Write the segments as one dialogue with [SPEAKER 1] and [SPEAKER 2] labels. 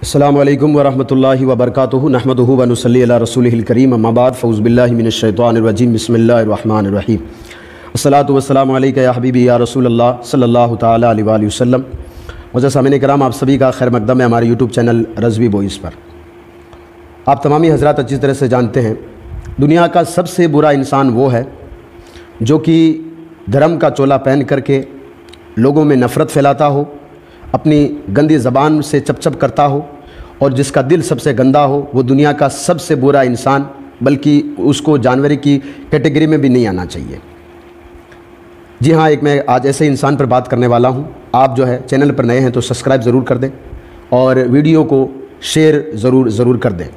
[SPEAKER 1] السلام علیکم ورحمۃ اللہ وبرکاتہ نحمدہ ونصلی علی رسولہ الکریم اما بعد فاعوذ باللہ من الشیطان الرجیم بسم اللہ الرحمن الرحیم الصلاۃ والسلام علیکہ یا حبیبی یا رسول اللہ صلی اللہ تعالیٰ علیہ وآلہ وسلم۔ معزز سامعین کرام، آپ سبھی کا خیر مقدم ہے ہمارے یوٹیوب چینل رضوی بوائز پر۔ آپ تمامی حضرات اچھی طرح سے جانتے ہیں دنیا کا سب سے برا انسان وہ ہے جو کہ دھرم کا چولا پہن کر کے لوگوں میں نفرت پھیلاتا ہو، اپنی گندی زبان سے چپ چپ کرتا ہو، اور جس کا دل سب سے گندا ہو وہ دنیا کا سب سے برا انسان، بلکہ اس کو جانوری کی کیٹیگری میں بھی نہیں آنا چاہیے۔ جی ہاں، میں آج ایسے انسان پر بات کرنے والا ہوں۔ آپ جو ہے چینل پر نئے ہیں تو سبسکرائب ضرور کر دیں اور ویڈیو کو شیئر ضرور کر دیں۔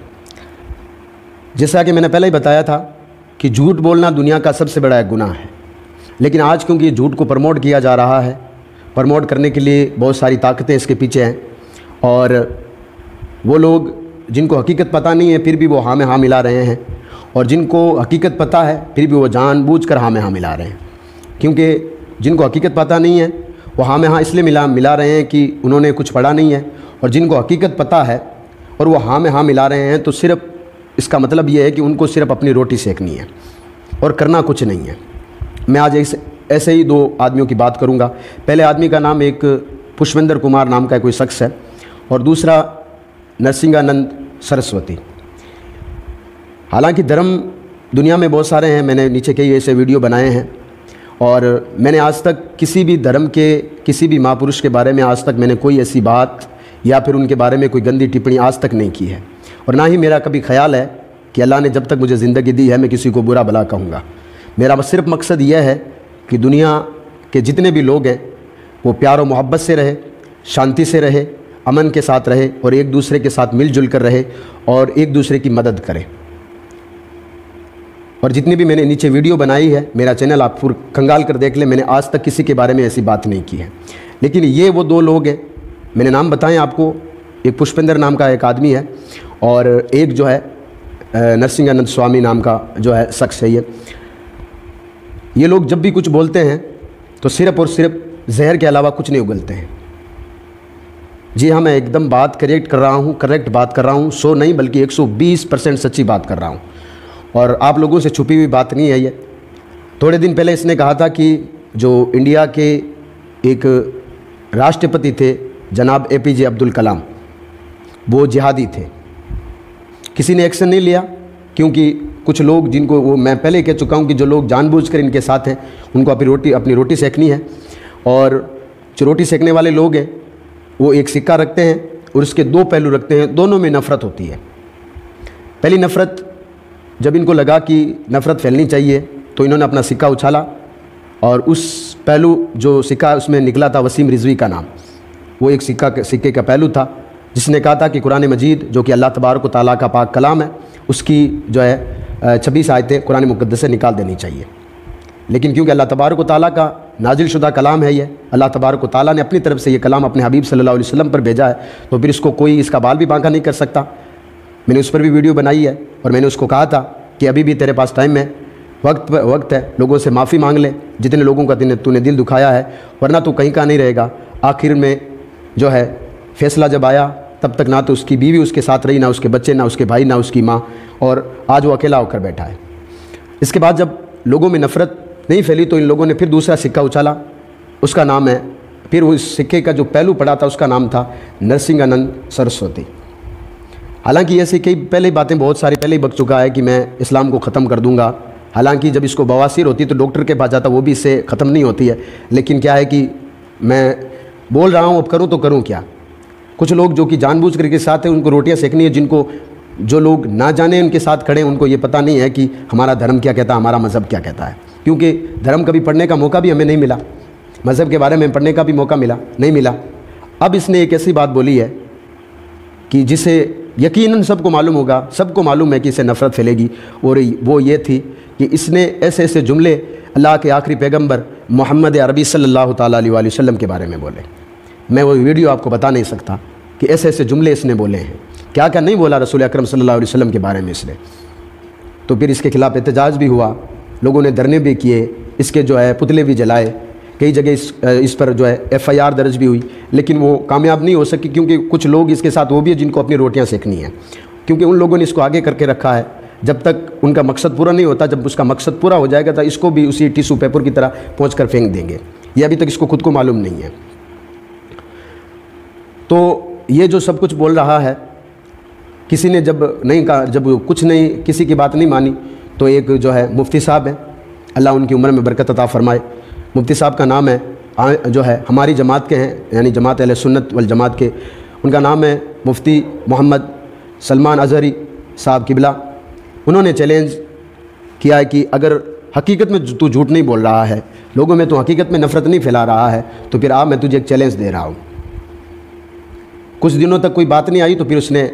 [SPEAKER 1] جیسا کہ میں نے پہلے ہی بتایا تھا کہ جھوٹ بولنا دنیا کا سب سے بڑا ایک گناہ ہے، لیکن آج کیونکہ یہ جھوٹ کو پروموٹ کیا جا رہا ہے، پروموٹ کرنے کے لیے بہت ساری طاقتیں اس کے پیچھے ہیں، اور وہ لوگ جن کو حقیقت پتہ نہیں ہے پھر بھی وہ ہاں میں ہاں ملا رہے ہیں، اور جن کو حقیقت پتہ ہے پھر بھی وہ جان بوجھ کر ہاں میں ہاں ملا رہے ہیں۔ کیونکہ جن کو حقیقت پتہ نہیں ہے وہ ہاں میں ہاں اس لیے ملا رہے ہیں کہ انہوں نے کچھ پڑھا نہیں ہے، اور جن کو حقیقت پتہ ہے اور وہ ہاں میں ہاں ملا رہے ہیں تو صرف اس کا مطلب یہ ہے کہ ان کو صرف اپنی روٹی سیکنی ہے اور کرنا کچھ نہیں ہے۔ میں آج ایسے ہی دو آدمیوں کی بات کروں گا۔ پہلے آدمی کا نام ایک پشپندر کمار نام کا کوئی شخص ہے، اور دوسرا نرسنگانند سرسوتی۔ حالانکہ دھرم دنیا میں بہت سارے ہیں، میں نے نیچے کئی ایسے ویڈیو بنائے ہیں، اور میں نے آج تک کسی بھی دھرم کے کسی بھی مہاپرش کے بارے میں آج تک میں نے کوئی ایسی بات یا پھر ان کے بارے میں کوئی گندی ٹپڑی آج تک نہیں کی ہے، اور نہ ہی میرا کبھی خیال ہے کہ اللہ نے جب تک مجھے زندگی دی ہے میں کسی کو برا بھلا کہوں گا۔ میرا صرف مقصد یہ ہے کہ دنیا کے جتنے بھی لوگ ہیں وہ پیار و محبت سے رہے، شانتی سے رہے، امن کے ساتھ رہے، اور ایک دوسرے کے ساتھ مل جل کر رہے اور ایک دوسرے کی مدد کرے۔ اور جتنی بھی میں نے نیچے ویڈیو بنائی ہے، میرا چینل آپ پور کھنگال کر دیکھ لیں، میں نے آج تک کسی کے بارے میں ایسی بات نہیں کی ہے۔ لیکن یہ وہ دو لوگ ہیں، میں نے نام بتائیں آپ کو، ایک پشپندر نام کا ایک آدمی ہے، اور ایک جو ہے نرسنگانند سوامی نام کا جو ہے شخص ہے۔ یہ لوگ جب بھی کچھ بولتے ہیں تو صرف اور صرف زہر کے علاوہ کچھ نہیں اگلتے ہیں۔ جی ہاں، میں ایک دم بات کریکٹ بات کر رہا ہوں، 100 نہیں بلکہ 120% سچی بات کر رہا ہوں، اور آپ لوگوں سے چھپی ہوئی بات نہیں ہے یہ۔ تھوڑے دن پہلے اس نے کہا تھا کہ جو انڈیا کے ایک راشٹرپتی تھے جناب APJ عبد الکلام، وہ جہادی تھے۔ کسی نے ایکشن نہیں لیا، کیونکہ کچھ لوگ جن کو وہ میں پہلے کہہ چکا ہوں کہ جو لوگ جان بوجھ کر ان کے ساتھ ہیں ان کو اپنی روٹی سیکنی ہے، اور جو روٹی سیکنے والے لوگ ہیں وہ ایک سکہ رکھتے ہیں اور اس کے دو پہلو رکھتے ہیں، دونوں میں نفرت ہوتی ہے۔ پہلی نفرت، جب ان کو لگا کہ نفرت پھیلنی چاہیے تو انہوں نے اپنا سکہ اچھالا، اور اس پہلو جو سکہ اس میں نکلا تھا وسیم رضوی کا نام، وہ ایک سکے کا پہلو تھا جس نے کہا تھا کہ قرآن مجید جو کہ اللہ تبارک و تعالیٰ کا پاک کلام ہے، اس کی جو ہے 26 آیتیں قرآن مقدس سے نکال دینی چاہیے۔ لیکن کیونکہ اللہ تبارک و تعالیٰ کا نازل شدہ کلام ہے یہ، اللہ تبارک و تعالیٰ نے اپنی طرف سے یہ کلام اپنے حبیب صلی اللہ علیہ وسلم پر بھیجا ہے، تو پھر اس کو کوئی اس کا بال بھی بانکا نہیں کر سکتا۔ میں نے اس پر بھی ویڈیو بنائی ہے، اور میں نے اس کو کہا تھا کہ ابھی بھی تیرے پاس ٹائم ہے، وقت ہے، لوگوں سے معافی مانگ لے جتنے لوگوں کا تو نے دل دکھایا ہے، ورنہ تو کہیں کا نہیں رہے گا۔ آخر میں جو ہے فیصلہ جب آیا تب تک نہ تو اس کی بیوی اس کے ساتھ رہی، نہ اس کے بچے، نہ اس کے بھائی، نہ اس کی ماں، اور آج وہ اکیلا ہو کر بیٹھا ہے۔ اس کے بعد جب لوگوں میں نفرت نہیں پھیلی تو ان لوگوں نے پھر دوسرا سکہ اچھالا، اس کا نام ہے، پھر وہ اس سکے کا جو پہلو پڑا تھا اس کا نام تھا نرسنگانند سرسوتی۔ حالانکہ ایسی کئی پہلے باتیں بہت ساری پہلے ہی بک چکا ہے کہ میں اسلام کو ختم کر دوں گا۔ حالانکہ جب اس کو بواسیر ہوتی تو ڈاکٹر کے پاس جاتا، وہ بھی اس سے ختم نہیں ہوتی ہے، لیکن کیا ہے کہ میں بول رہا ہوں، اب کروں تو کروں کیا۔ کچھ لوگ جو کہ جان بوجھ کر کے ساتھ ہیں ان کو روٹیاں سیکنی ہے، جو لوگ نہ جانیں ان کے ساتھ کھڑے ہیں ان کو یہ پتہ نہیں ہے کہ ہمارا دھرم کیا کہتا ہے، ہمارا مذہب کیا کہتا ہے، کیونکہ دھرم کبھی پڑھنے کا موقع بھی ہمیں نہیں ملا، مذہب کے بارے میں پڑھنے کا بھی موقع نہیں ملا۔ اب اس نے ایک ایسی بات بولی ہے کہ جسے یقیناً سب کو معلوم ہوگا، سب کو معلوم ہے کہ اسے نفرت پھیلے گی، اور وہ یہ تھی کہ اس نے ایسے ایسے جملے اللہ کے آخری پیغمبر محمد عربی صلی اللہ تعالیٰ علیہ وآلہ وسلم کے بارے میں بولے۔ میں وہ ویڈیو آپ کو بتا نہیں سکتا کہ ایسے ایسے جملے اس نے بولے ہیں، کیا کیا نہیں بولا رسول اکرم صلی اللہ علیہ وسلم کے بارے میں اس نے۔ تو پھر اس کے خلاف احتجاج بھی ہوا، لوگوں نے دھرنے بھی کیے، اس کے جو ہے پتلے بھی جلائے کئی جگہ اس پر جو ہے FIR درج بھی ہوئی، لیکن وہ کامیاب نہیں ہو سکی، کیونکہ کچھ لوگ اس کے ساتھ وہ بھی ہیں جن کو اپنی روٹیاں سیکھنی ہیں، کیونکہ ان لوگوں نے اس کو آگے کر کے رکھا ہے۔ جب تک ان کا مقصد پورا نہیں ہوتا، جب اس کا مقصد پورا ہو جائے گا تو اس کو بھی اسی ٹیشو پیپر کی طرح پہنچ کر پھینک دیں گے، یہ ابھی تک اس کو خود کو معلوم نہیں ہے۔ تو یہ جو سب کچھ بول رہا ہے، کسی نے جب نہیں کہا، جب کچھ نہیں، کسی کی بات نہیں مانی، تو ایک جو ہے مفتی صاحب ہیں، اللہ ان کی عمر میں برکت عطا فرمائے، مفتی صاحب کا نام ہے جو ہے ہماری جماعت کے ہیں، یعنی جماعت اہل سنت والجماعت کے، ان کا نام ہے مفتی محمد سلمان اظہری صاحب قبلہ۔ انہوں نے چیلنج کیا ہے کہ اگر حقیقت میں تو جھوٹ نہیں بول رہا ہے، لوگوں میں تو حقیقت میں نفرت نہیں پھیلا رہا ہے، تو پھر میں تجھے ایک چیلنج دے رہا ہوں۔ کچھ دنوں تک کوئی بات نہیں آئی، تو پھر اس نے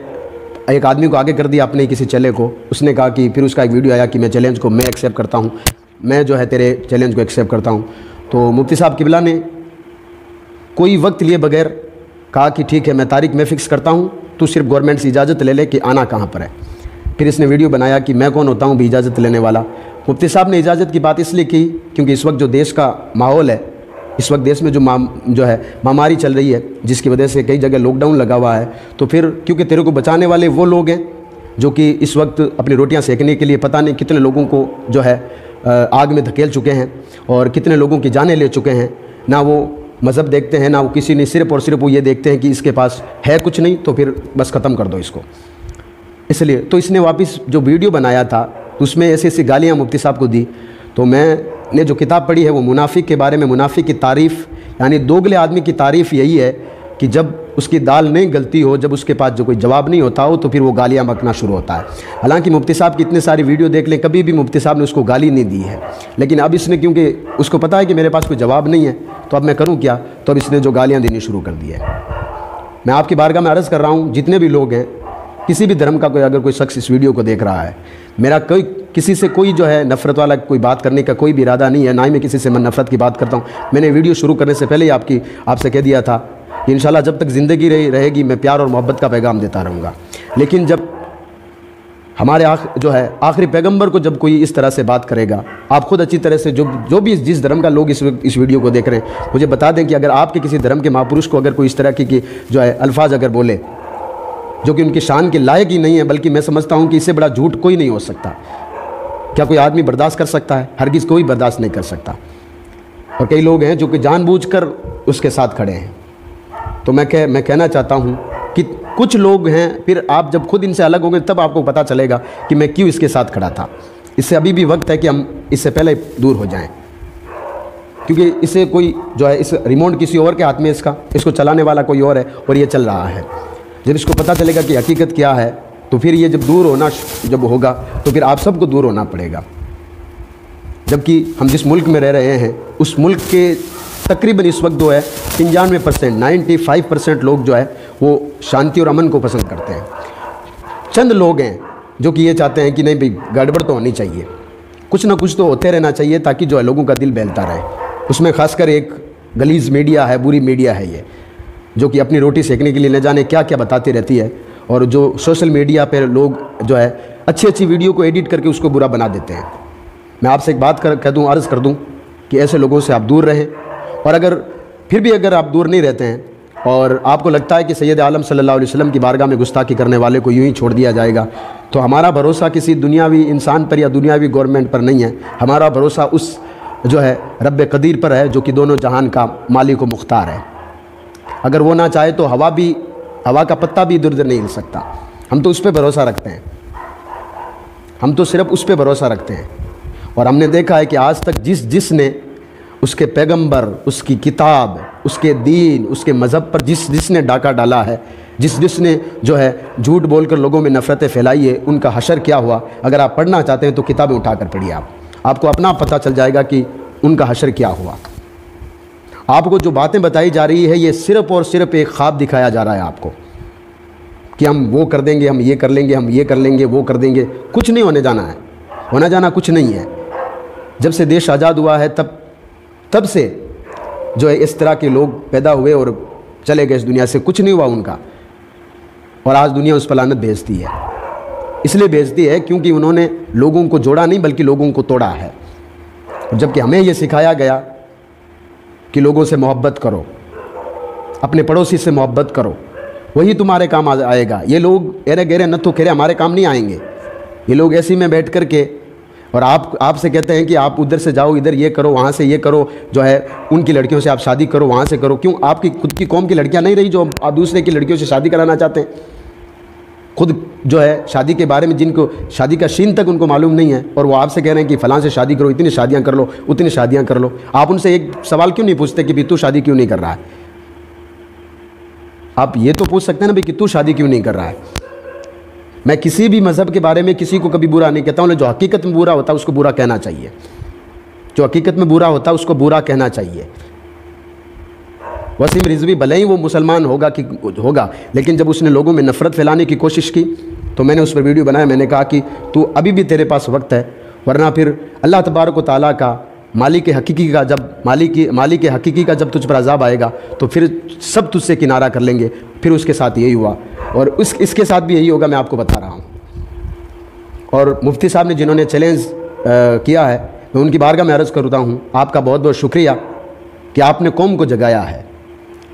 [SPEAKER 1] ایک آدمی کو آگے کر دیا، اپنے کسی چلے کو، اس نے کہا کہ پھر اس کا ایک ویڈیو آیا کہ میں چیلنج کو میں ایکسیپٹ کرتا ہوں، میں جو ہے تیرے چیلنج کو ایکسیپٹ کرتا ہوں۔ تو مفتی صاحب قبلہ نے کوئی وقت لیے بغیر کہا کہ ٹھیک ہے، میں تاریخ میں فکس کرتا ہوں، تو صرف گورنمنٹ سے اجازت لے لے کہ آنا کہاں پر ہے۔ پھر اس نے ویڈیو بنایا کہ میں کون ہوتا ہوں بھی اجازت لینے والا۔ مفتی صاحب نے اجازت کی بات اس لیے کی کیونکہ اس وقت جو دیش کا ماحول ہے، اس وقت دیش میں جو ہے مہاماری چل رہی ہے، جس کی وجہ سے کئی جگہ لاک ڈاؤن لگا ہوا ہے، تو پھر کیونکہ تیرے کو بچانے والے وہ لوگ ہیں جو کہ اس وقت اپنی روٹیاں سیکنے کے لیے پتہ نہیں کتنے لوگوں کو جو ہے آگ میں دھکیل چکے ہیں، اور کتنے لوگوں کی جانیں لے چکے ہیں، نہ وہ مذہب دیکھتے ہیں، نہ وہ کسی نے، صرف اور صرف وہ یہ دیکھتے ہیں کہ اس کے پاس ہے کچھ نہیں، تو پھر بس ختم کر دو اس کو۔ اس لیے تو اس نے واپس جو ویڈیو بنایا تھا، اس میں ایسی ایسی گالیاں مفتی صاحب کو دی۔ تو میں نے جو کتاب پڑھی ہے وہ منافق کے بارے میں، منافق کی تعریف، یعنی دوگلے آدمی کی تعریف یہی ہے کہ جب اس کی دال نہیں گلتی ہو، جب اس کے پاس جو کوئی جواب نہیں ہوتا ہو، تو پھر وہ گالیاں بکنا شروع ہوتا ہے۔ حالانکہ مفتی صاحب کی اتنے ساری ویڈیو دیکھ لیں، کبھی بھی مفتی صاحب نے اس کو گالی نہیں دی ہے، لیکن اب اس نے، کیونکہ اس کو پتہ ہے کہ میرے پاس کوئی جواب نہیں ہے، تو اب میں کروں کیا، تو اب اس نے جو گالیاں دینی شروع کر دی ہے۔ میں آپ کی بارگاہ میں عرض کر رہا ہوں، جتنے بھی لوگ ہیں، کسی بھی دھرم کا اگر کوئی شخص اس ویڈیو کو دیکھ رہا ہے، میرا کسی سے کوئی جو ہے نفرت والا کوئی بات کرنے کا کوئی بھی ارادہ نہیں ہے، نہ ہی میں کسی سے نفرت کی بات کرتا ہوں۔ میں نے ویڈیو شروع کرنے سے پہلے ہی آپ سے کہہ دیا تھا کہ انشاءاللہ جب تک زندگی رہے گی میں پیار اور محبت کا پیغام دیتا رہوں گا، لیکن جب ہمارے آخری پیغمبر کو جب کوئی اس طرح سے بات کرے گا، آپ خود اچھی طرح سے جو بھی جس دھرم کا لوگ اس ویڈیو کو دیکھ رہے ہیں، مجھے بتا دیں کہ اگر آپ کے کسی دھرم کے مہاپرش کو اگر کوئی اس طرح کی جو ہے الفاظ اگر بولے جو کہ ان کی شان کے لائق ہی نہیں ہے، بلکہ میں سمجھتا ہوں کہ اس سے بڑا جھوٹ کوئی نہیں ہو سکتا، کیا کوئی آدمی برداشت کر سکتا ہے؟ ہرگز کوئی برداشت نہیں کر سکتا۔ اور کئی لوگ ہیں جو کہ جان بوجھ کر اس کے ساتھ کھڑے ہیں۔ تو میں کہنا چاہتا ہوں کہ کچھ لوگ ہیں، پھر آپ جب خود ان سے الگ ہوں گے تب آپ کو پتہ چلے گا کہ میں کیوں اس کے ساتھ کھڑا تھا۔ اس سے ابھی بھی وقت ہے کہ ہم اس سے پہلے دور ہو جائیں، کیونکہ اسے کوئی جو ہے اس ریموٹ کسی اور کے ہاتھ میں، اس کو چلانے والا کوئی اور ہے، اور یہ چل رہا ہے۔ جب اس کو پتہ چلے گا کہ حقیقت کیا ہے، تو پھر یہ جب ہوگا تو پھر آپ سب کو دور ہونا پڑے گا۔ جبکہ ہم جس ملک میں رہ رہے ہیں، اس ملک کے تقریباً اس وقت جو ہے 95%، 95% لوگ جو ہے وہ شانتی اور امن کو پسند کرتے ہیں۔ چند لوگ ہیں جو کہ یہ چاہتے ہیں کہ نہیں بھئی گڑبڑ تو ہونی چاہیے، کچھ نہ کچھ تو ہوتے رہنا چاہیے تاکہ جو ہے لوگوں کا دل بہلتا رہے۔ اس میں خاص کر ایک غلیظ میڈیا ہے، بری میڈیا ہے یہ، جو کہ اپنی روٹی سیکنے کے لیے نہ جانے کیا کیا بتاتی رہتی ہے، اور جو سوشل میڈیا پہ لوگ جو ہے اچھی ویڈیو کو ایڈٹ کر کے اس کو برا بنا دیتے ہیں۔ میں آپ سے ایک بات عرض کر دوں کہ ایسے لوگوں سے آپ دور رہیں، اور اگر آپ دور نہیں رہتے ہیں اور آپ کو لگتا ہے کہ سید عالم صلی اللہ علیہ وسلم کی بارگاہ میں گستاخی کرنے والے کو یوں ہی چھوڑ دیا جائے گا، تو ہمارا بھروسہ کسی دنیاوی انسان پر یا دنیاوی گورنمنٹ پر نہیں ہے، ہمارا بھروسہ اس جو ہے رب قدیر پر ہے، جو کہ دونوں جہان کا مالک و مختار ہے۔ اگر وہ نہ چاہے تو ہوا کا پتہ بھی ادھر ادھر نہیں ہل سکتا۔ ہم تو اس پہ بھروسہ رکھتے ہیں، ہم تو صرف اس پہ بھروسہ رکھتے ہیں۔ اور ہم نے دیکھا ہے کہ آج تک جس نے اس کے پیغمبر، اس کی کتاب، اس کے دین، اس کے مذہب پر جس نے ڈاکہ ڈالا ہے، جس نے جو ہے جھوٹ بول کر لوگوں میں نفرتیں پھیلائی ہے، ان کا حشر کیا ہوا، اگر آپ پڑھنا چاہتے ہیں تو کتابیں اٹھا کر پڑھیے، آپ کو اپنا پتہ چل جائے گا کہ ان کا حشر کیا ہوا۔ آپ کو جو باتیں بتائی جا رہی ہے، یہ صرف اور صرف ایک خواب دکھایا جا رہا ہے آپ کو، کہ ہم وہ کر دیں گے، ہم یہ کر لیں گے، ہم یہ کر لیں گے، وہ کر دیں گے۔ کچھ نہیں ہونے جانا ہے، ہونا جانا کچھ نہیں ہے۔ جب سے دیش آزاد ہوا ہے تب سے جو ہے اس طرح کے لوگ پیدا ہوئے اور چلے گئے اس دنیا سے، کچھ نہیں ہوا ان کا، اور آج دنیا اس پر لعنت بھیجتی ہے۔ اس لیے بھیجتی ہے کیونکہ انہوں نے لوگوں کو جوڑا نہیں بلکہ لوگوں کو توڑا ہے۔ جبکہ ہمیں یہ سکھایا گیا کہ لوگوں سے محبت کرو، اپنے پڑوسی سے محبت کرو، وہی تمہارے کام آئے گا۔ یہ لوگ ایرے گیرے نتھو کھیرے ہمارے کام نہیں آئیں گے۔ یہ لوگ ایسی میں بیٹھ کر کے اور آپ سے کہتے ہیں کہ آپ ادھر سے جاؤ، ادھر یہ کرو، وہاں سے یہ کرو، جو ہے ان کی لڑکیوں سے آپ شادی کرو، وہاں سے کرو۔ کیوں؟ آپ کی خود کی قوم کی لڑکیاں نہیں رہی جو آپ دوسرے کی لڑکیوں سے شادی کرانا چاہتے ہیں؟ خود جو ہے شادی کے بارے میں جن کو شادی کا شین تک ان کو معلوم نہیں ہے، اور وہ آپ سے کہہ رہے ہیں کہ فلاں سے شادی کرو، اتنی شادیاں کر لو، اتنی شادیاں کر لو۔ آپ ان سے ایک سوال کیوں نہیں پوچھتے کہ بھی تو شادی کیوں نہیں کر رہا ہے؟ آپ یہ تو پوچھ سکتے ہیں نا بھی کہ تو شادی کیوں نہیں کر رہا ہے۔ میں کسی بھی مذہب کے بارے میں کسی کو کبھی برا نہیں کہتا ہوں، جو حقیقت میں برا ہوتا ہے اس کو برا کہنا چاہیے۔ جو حقیقت میں برا ہوتا ہے اس کو برا کہنا چاہیے۔ وسیم رضوی بھلے ہی وہ مسلمان ہوگا لیکن جب اس نے لوگوں میں نفرت پھیلانے کی کوشش کی تو میں نے اس پر ویڈیو بنایا۔ میں نے کہا کہ تو ابھی بھی تیرے پاس وقت ہے، ورنہ پھر اللہ تبارک و تعالیٰ کا مالک حقیقی کا جب تجھ پر عذاب آئے گا تو پھر سب تجھ سے کنارہ کر لیں گے۔ پھر اس کے ساتھ یہی ہوا اور اس کے ساتھ بھی یہی ہوگا، میں آپ کو بتا رہا ہوں۔ اور مفتی صاحب نے جنہوں نے چیلنج کیا ہے، میں ان کی بارگاہ میں عرض کرتا ہوں، آپ کا بہت بہت شکریہ کہ آپ نے قوم کو جگایا ہے۔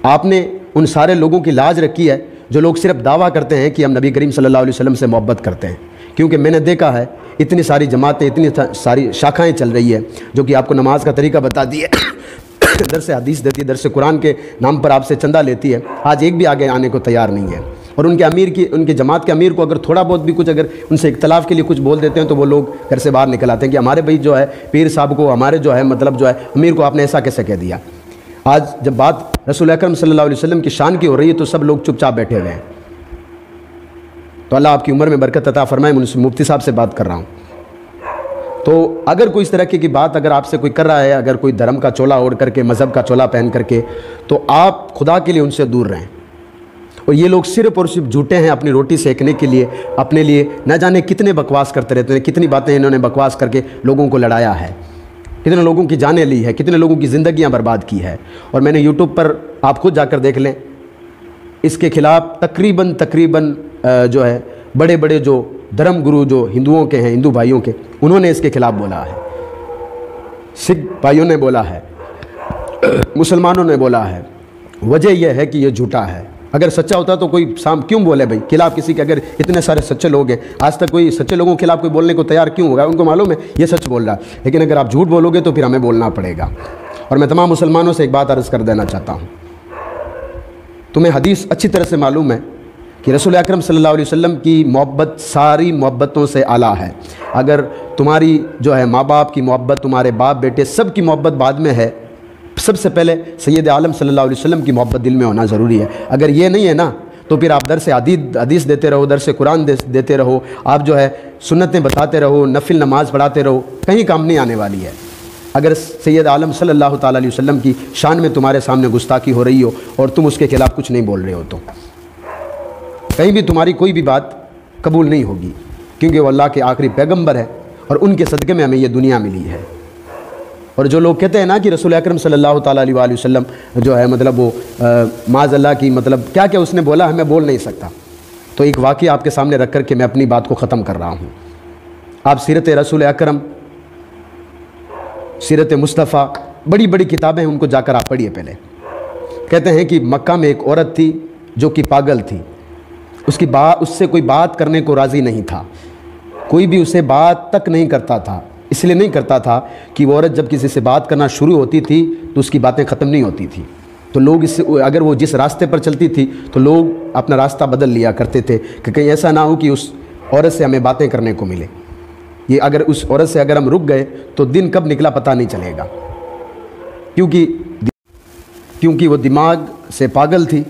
[SPEAKER 1] آپ نے ان سارے لوگوں کی لاج رکھی ہے جو لوگ صرف دعویٰ کرتے ہیں کہ ہم نبی کریم صلی اللہ علیہ وسلم سے محبت کرتے ہیں، کیونکہ میں نے دیکھا ہے اتنی ساری جماعتیں، اتنی ساری شاخائیں چل رہی ہے جو کہ آپ کو نماز کا طریقہ بتا دی ہے، درس حدیث دیتی ہے، درس قرآن کے نام پر آپ سے چندہ لیتی ہے، آج ایک بھی آگے آنے کو تیار نہیں ہے۔ اور ان کے جماعت کے امیر کو اگر تھوڑا بہت بھی کچھ اگر ان سے اختلاف کے لیے کچھ بول دیتے ہیں تو وہ لوگ گھر سے باہر نکل آتے ہیں کہ ہمارے بھائی جو ہے پیر صاحب کو، ہمارے جو ہے مطلب جو ہے امیر کو آپ نے ایسا کیسے کہہ دیا۔ آج جب بات رسول اکرم صلی اللہ علیہ وسلم کی شان کی ہو رہی ہے تو سب لوگ چپ چاپ بیٹھے ہوئے ہیں۔ تو اللہ آپ کی عمر میں برکت عطا فرمائے۔ مفتی صاحب سے بات کر رہا ہوں، تو اگر کوئی اس طرح کی بات اگر آپ سے کوئی کر رہا ہے، اگر کوئی دھرم کا چولا اوڑھ کر کے، مذہب کا چولا پہن کر کے، تو آپ خدا کے لیے ان سے دور رہیں۔ اور یہ لوگ صرف اور صرف جھوٹے ہیں اپنی روٹی سیکنے کے لیے، اپنے لیے نہ جانے کتنے بکواس کرتے رہتے ہیں، کتنی باتیں انہوں نے بکواس کر کے لوگوں کو لڑایا ہے، کتنے لوگوں کی جانیں لی ہے، کتنے لوگوں کی زندگیاں برباد کی ہے۔ اور میں نے یوٹیوب پر آپ خود جا کر دیکھ لیں، اس کے خلاف تقریباً جو ہے بڑے بڑے جو دھرم گرو جو ہندوؤں کے ہیں، ہندو بھائیوں کے، انہوں نے اس کے خلاف بولا ہے، سکھ بھائیوں نے بولا ہے، مسلمانوں نے بولا ہے۔ وجہ یہ ہے کہ یہ جھوٹا ہے۔ اگر سچا ہوتا تو کوئی کیوں بولے بھائی خلاف کسی کے؟ اگر اتنے سارے سچے لوگ ہیں، آج تک کوئی سچے لوگوں کے خلاف کوئی بولنے کو تیار کیوں ہوگا؟ ان کو معلوم ہے یہ سچ بول رہا ہے، لیکن اگر آپ جھوٹ بولو گے تو پھر ہمیں بولنا پڑے گا۔ اور میں تمام مسلمانوں سے ایک بات عرض کر دینا چاہتا ہوں، تمہیں حدیث اچھی طرح سے معلوم ہے کہ رسول اکرم صلی اللہ علیہ وسلم کی محبت ساری محبتوں سے اعلیٰ ہے۔ اگر تمہاری جو ہے ماں باپ کی محبت، تمہارے باپ بیٹے سب کی محبت بعد میں ہے، سب سے پہلے سید عالم صلی اللہ علیہ وسلم کی محبت دل میں ہونا ضروری ہے۔ اگر یہ نہیں ہے نا تو پھر آپ درس حدیث دیتے رہو، درس قرآن دیتے رہو، آپ جو ہے سنتیں بتاتے رہو، نفل نماز پڑھاتے رہو، کہیں کام نہیں آنے والی ہے۔ اگر سید عالم صلی اللہ تعالیٰ علیہ وسلم کی شان میں تمہارے سامنے گستاخی ہو رہی ہو اور تم اس کے خلاف کچھ نہیں بول رہے ہو تو کہیں بھی تمہاری کوئی بھی بات قبول نہیں ہوگی، کیونکہ وہ اللہ کے آخری پیغمبر ہے اور ان کے صدقے میں ہمیں یہ دنیا ملی ہے۔ اور جو لوگ کہتے ہیں نا کہ رسول اکرم صلی اللہ تعالیٰ علیہ وآلہ وسلم جو ہے مطلب وہ معاذ اللہ کی مطلب کیا کیا اس نے بولا ہے، میں بول نہیں سکتا، تو ایک واقعہ آپ کے سامنے رکھ کر کے میں اپنی بات کو ختم کر رہا ہوں۔ آپ سیرت رسول اکرم، سیرت مصطفیٰ، بڑی بڑی کتابیں ہیں، ان کو جا کر آپ پڑھیے۔ پہلے کہتے ہیں کہ مکہ میں ایک عورت تھی جو کہ پاگل تھی، اس سے کوئی بات کرنے کو راضی نہیں تھا، کوئی بھی اسے بات تک نہیں کرتا تھا۔ اس لیے نہیں کرتا تھا کہ وہ عورت جب کسی سے بات کرنا شروع ہوتی تھی تو اس کی باتیں ختم نہیں ہوتی تھی، تو لوگ اگر وہ جس راستے پر چلتی تھی تو لوگ اپنا راستہ بدل لیا کرتے تھے کہ کہیں ایسا نہ ہو کہ اس عورت سے ہمیں باتیں کرنے کو ملے۔ یہ اگر اس عورت سے اگر ہم رک گئے تو دن کب نکلا پتہ نہیں چلے گا، کیونکہ وہ دماغ سے پاگل تھی۔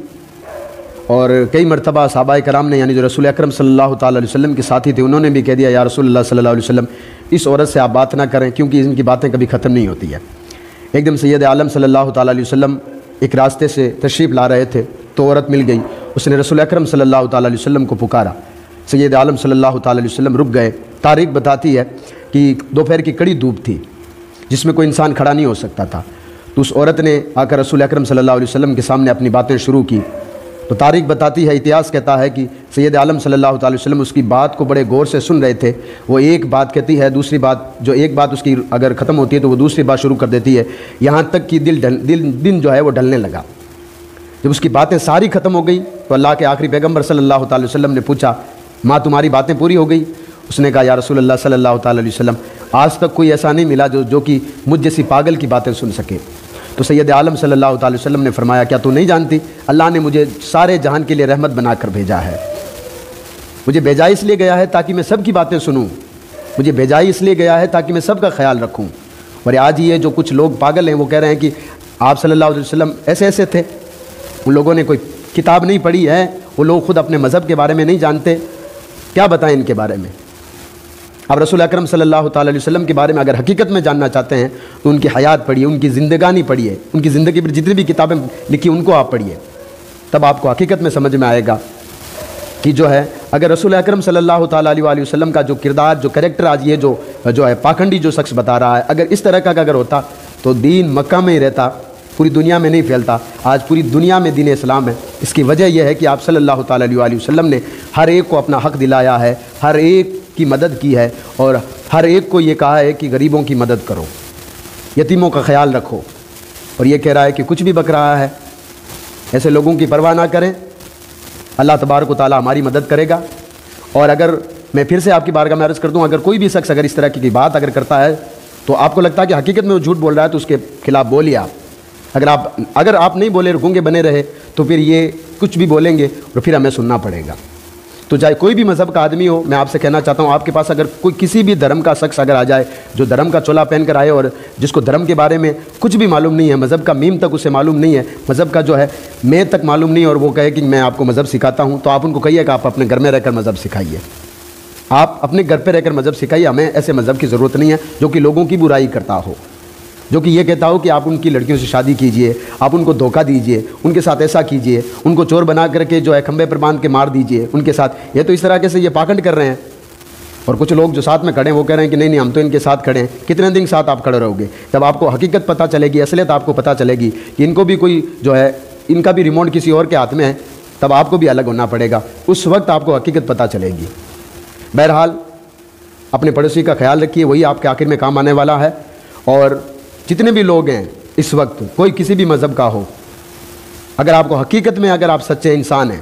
[SPEAKER 1] اور کئی مرتبہ صحابہ کرام نے، یعنی جو رسول اکرم صلی اللہ تعالیٰ علیہ وسلم کے ساتھی تھے، انہوں نے بھی کہہ دیا یا رسول اللہ صلی اللہ علیہ وسلم اس عورت سے آپ بات نہ کریں کیونکہ ان کی باتیں کبھی ختم نہیں ہوتی ہے۔ ایک دن سید عالم صلی اللہ تعالیٰ علیہ وسلم ایک راستے سے تشریف لا رہے تھے تو عورت مل گئی، اس نے رسول اکرم صلی اللہ تعالیٰ علیہ وسلم کو پکارا، سید عالم صلی اللہ تعالیٰ علیہ وسلم رک گئے۔ تاریخ بتاتی ہے کہ دوپہر کی کڑی دھوپ تھی جس میں کوئی انسان کھڑا نہیں ہو سکتا تھا، تو اس عورت نے آ کر رسول اکرم صلی اللہ علیہ وسلم کے سامنے اپنی باتیں شروع کی۔ تو تاریخ بتاتی ہے، اتہاس کہتا ہے کہ سید عالم صلی اللہ تعالی وسلم اس کی بات کو بڑے غور سے سن رہے تھے۔ وہ ایک بات کہتی ہے، دوسری بات جو ایک بات اس کی اگر ختم ہوتی ہے تو وہ دوسری بات شروع کر دیتی ہے، یہاں تک کہ دن جو ہے وہ ڈھلنے لگا۔ جب اس کی باتیں ساری ختم ہو گئی تو اللہ کے آخری پیغمبر صلی اللہ تعالی وسلم نے پوچھا، ماں تمہاری باتیں پوری ہو گئی؟ اس نے کہا یا رسول اللہ صلی اللہ تعالی علیہ وسلم آج تک کوئی ایسا نہیں ملا جو کہ مجھ جیسی پاگل کی باتیں سن سکے۔ تو سید عالم صلی اللہ تعالی وسلم نے فرمایا کیا تو نہیں جانتی اللہ نے مجھے سارے جہان کے لیے رحمت بنا کر بھیجا ہے، مجھے بھیجا اس لیے گیا ہے تاکہ میں سب کی باتیں سنوں، مجھے بھیجا اس لیے گیا ہے تاکہ میں سب کا خیال رکھوں۔ اور آج یہ جو کچھ لوگ پاگل ہیں وہ کہہ رہے ہیں کہ آپ صلی اللہ علیہ وسلم ایسے ایسے تھے، ان لوگوں نے کوئی کتاب نہیں پڑھی ہے، وہ لوگ خود اپنے مذہب کے بارے میں نہیں جانتے، کیا بتائیں ان کے بارے میں؟ اب رسول اکرم صلی اللہ تعالی علیہ وسلم کے بارے میں اگر حقیقت میں جاننا چاہتے ہیں تو ان کی حیات پڑھیے، ان کی زندگانی پڑھیے، ان کی زندگی پر جتنی بھی کتابیں لکھی ان کو آپ پڑھیے، تب آپ کو حقیقت میں سمجھ میں آئے گا کہ جو ہے اگر رسول اکرم صلی اللہ تعالی علیہ وسلم کا جو کردار، جو کریکٹر آج یہ جو ہے پاکھنڈی جو شخص بتا رہا ہے، اگر اس طرح کا اگر ہوتا تو دین مکہ میں ہی رہتا، پوری دنیا میں نہیں پھیلتا۔ آج پوری دنیا میں دین اسلام ہے۔ اس کی وجہ یہ ہے کہ آپ صلی اللہ تعالی علیہ وسلم نے ہر ایک کو اپنا حق دلایا ہے، ہر ایک کی مدد کی ہے، اور ہر ایک کو یہ کہا ہے کہ غریبوں کی مدد کرو، یتیموں کا خیال رکھو، اور یہ کہہ رہا ہے کہ کچھ بھی بک رہا ہے ایسے لوگوں کی پرواہ نہ کریں، اللہ تبارک و تعالی ہماری مدد کرے گا۔ اور اگر میں پھر سے آپ کی بارگاہ میں عرض کر دوں، اگر کوئی بھی شخص اگر اس طرح کی بات اگر کرتا ہے تو آپ کو لگتا ہے کہ حقیقت میں وہ جھوٹ بول رہا ہے تو اس کے خلاف بولیے آپ۔ اگر آپ نہیں بولے، گونگے بنے رہے تو پھر یہ کچھ بھی بولیں گے اور پھر ہمیں سننا پڑے گا۔ تو چاہے کوئی بھی مذہب کا آدمی ہو، میں آپ سے کہنا چاہتا ہوں آپ کے پاس اگر کوئی کسی بھی دھرم کا شخص اگر آ جائے جو دھرم کا چولا پہن کر آئے اور جس کو دھرم کے بارے میں کچھ بھی معلوم نہیں ہے، مذہب کا میم تک اسے معلوم نہیں ہے، مذہب کا جو ہے میں تک معلوم نہیں، اور وہ کہے کہ میں آپ کو مذہب سکھاتا ہوں، تو آپ ان کو کہیے کہ آپ اپنے گھر میں رہ کر مذہب سکھائیے، آپ اپنے گھر پہ رہ کر مذہب سکھائیے۔ ہمیں ایسے مذہب کی ضرورت نہیں ہے جو کہ لوگوں کی برائی کرتا ہو، جو کہ یہ کہتا ہو کہ آپ ان کی لڑکیوں سے شادی کیجئے، آپ ان کو دھوکہ دیجئے، ان کے ساتھ ایسا کیجئے، ان کو چور بنا کر کے جو ہے کھمبے پر باندھ کے مار دیجئے ان کے ساتھ۔ یہ تو اس طرح سے یہ پاکھنڈ کر رہے ہیں، اور کچھ لوگ جو ساتھ میں کھڑے ہیں وہ کہہ رہے ہیں کہ نہیں ہم تو ان کے ساتھ کھڑے ہیں۔ کتنے دن ساتھ آپ کھڑے رہو گے؟ جب آپ کو حقیقت پتہ چلے گی، اصلیت آپ کو پتہ چلے گی کہ ان کو بھی کوئی جو ہے ان کا بھی ریموٹ کسی اور کے ہاتھ میں ہے، تب آپ کو بھی الگ ہونا پڑے گا، اس وقت آپ کو حقیقت پتہ چلے گی۔ بہرحال اپنے پڑوسی کا خیال رکھیے، وہی آپ کے آخر میں کام آنے والا ہے۔ اور جتنے بھی لوگ ہیں اس وقت، کوئی کسی بھی مذہب کا ہو، اگر آپ کو حقیقت میں اگر آپ سچے انسان ہیں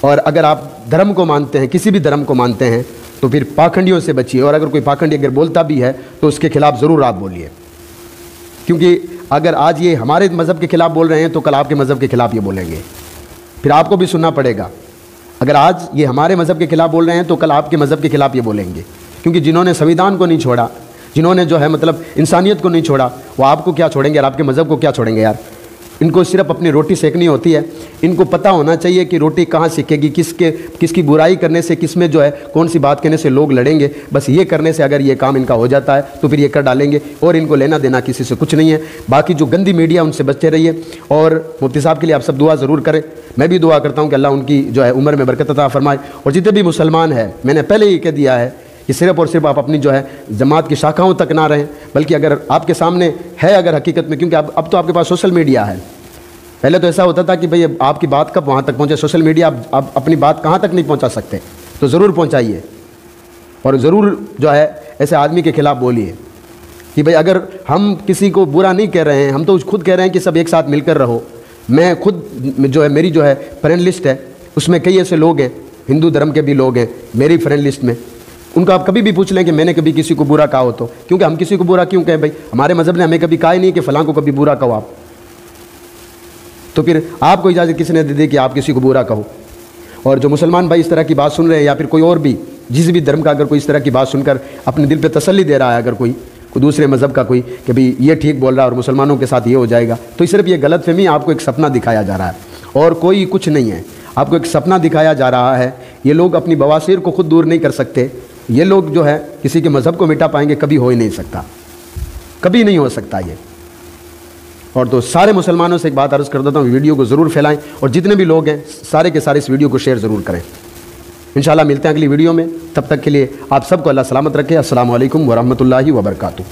[SPEAKER 1] اور اگر آپ دھرم کو مانتے ہیں، کسی بھی دھرم کو مانتے ہیں، تو پھر پاکھنڈیوں سے بچیے، اور اگر کوئی پاکھنڈی اگر بولتا بھی ہے تو اس کے خلاف ضرور آپ بولیے، کیونکہ اگر آج یہ ہمارے مذہب کے خلاف بول رہے ہیں تو کل آپ کے مذہب کے خلاف یہ بولیں گے، پھر آپ کو بھی سننا پڑے گا۔ اگر آج یہ ہمارے مذہب کے خلاف بول رہے ہیں تو کل آپ کے مذہب کے خلاف یہ بولیں گے، کیونکہ جنہوں نے سنویدھان کو نہیں چھوڑا، جنہوں نے جو ہے انسانیت کو نہیں چھوڑا، وہ آپ کو کیا چھوڑیں گے اور آپ کے مذہب کو کیا چھوڑیں گے یار؟ ان کو صرف اپنی روٹی سیکنے ہوتی ہے، ان کو پتہ ہونا چاہیے کہ روٹی کہاں سیکے گی، کس کی برائی کرنے سے، کس میں جو ہے کون سی بات کہنے سے لوگ لڑیں گے، بس یہ کرنے سے اگر یہ کام ان کا ہو جاتا ہے تو پھر یہ کر ڈالیں گے، اور ان کو لینا دینا کسی سے کچھ نہیں ہے۔ باقی جو گندی میڈیا ان سے بچتے رہیے، اور مفتی صاحب کے لیے آپ سب دعا ضرور کریں، میں بھی دعا کرتا ہوں کہ اللہ ان کی جو ہے عمر میں برکت عطا فرمائے، اور جتنے بھی مسلمان ہیں، میں نے پہلے ہی کہہ دیا ہے کہ صرف اور صرف آپ اپنی جو ہے جماعت کی شاخاؤں تک نہ رہیں، بلکہ اگر آپ کے سامنے ہے اگر حقیقت میں، کیونکہ اب تو آپ کے پاس سوشل میڈیا ہے، پہلے تو ایسا ہوتا تھا کہ بھئی آپ کی بات کب وہاں تک پہنچے، سوشل میڈیا آپ اپنی بات کہاں تک نہیں پہنچا سکتے، تو ضرور پہنچائیے، اور ضرور جو ہے ایسے آدمی کے خلاف بولیے کہ بھئی اگر ہم کسی کو برا نہیں کہہ رہے ہیں، ہم تو خود کہہ رہے ہیں کہ سب ایک ساتھ مل کر رہو۔ میں خود جو ہے میری جو ہے فرینڈ لسٹ ہے، اس میں کئی ایسے لوگ ہیں، ہندو دھرم کے بھی لوگ ہیں میری فرینڈ لسٹ میں، ان کو آپ کبھی بھی پوچھ لیں کہ میں نے کبھی کسی کو برا کہا ہو تو، کیونکہ ہم کسی کو برا کیوں کہیں بھائی؟ ہمارے مذہب نے ہمیں کبھی کہا ہی نہیں کہ فلاں کو کبھی برا کہو آپ، تو پھر آپ کو اجازت کس نے دے دی کہ آپ کسی کو برا کہو؟ اور جو مسلمان بھائی اس طرح کی بات سن رہے ہیں، یا پھر کوئی اور بھی جس بھی دھرم کا اگر کوئی اس طرح کی بات سن کر اپنے دل پہ تسلی دے رہا ہے، اگر کوئی دوسرے مذہب کا کوئی کہ بھئی یہ ٹھیک بول رہا ہے اور مسلمانوں کے ساتھ یہ ہو جائے گا، تو صرف یہ غلط فہمی، آپ کو ایک سپنا دکھایا جا رہا ہے اور کوئی کچھ نہیں ہے، آپ کو ایک سپنا دکھایا جا رہا ہے۔ یہ لوگ اپنی بواسیر کو خود دور نہیں کر سکتے، یہ لوگ جو ہے کسی کے مذہب کو مٹا پائیں گے، کبھی ہو ہی نہیں سکتا، کبھی نہیں ہو سکتا یہ۔ اور تو سارے مسلمانوں سے ایک بات عرض کر دیتا ہوں، ویڈیو کو ضرور پھیلائیں، اور جتنے بھی لوگ ہیں سارے کے سارے اس ویڈیو کو شیئر ضرور کریں۔ انشاءاللہ ملتے ہیں اگلی ویڈیو میں، تب تک کے لیے آپ سب کو اللہ سلامت رکھے۔ السلام علیکم ورحمۃ اللہ وبرکاتہ۔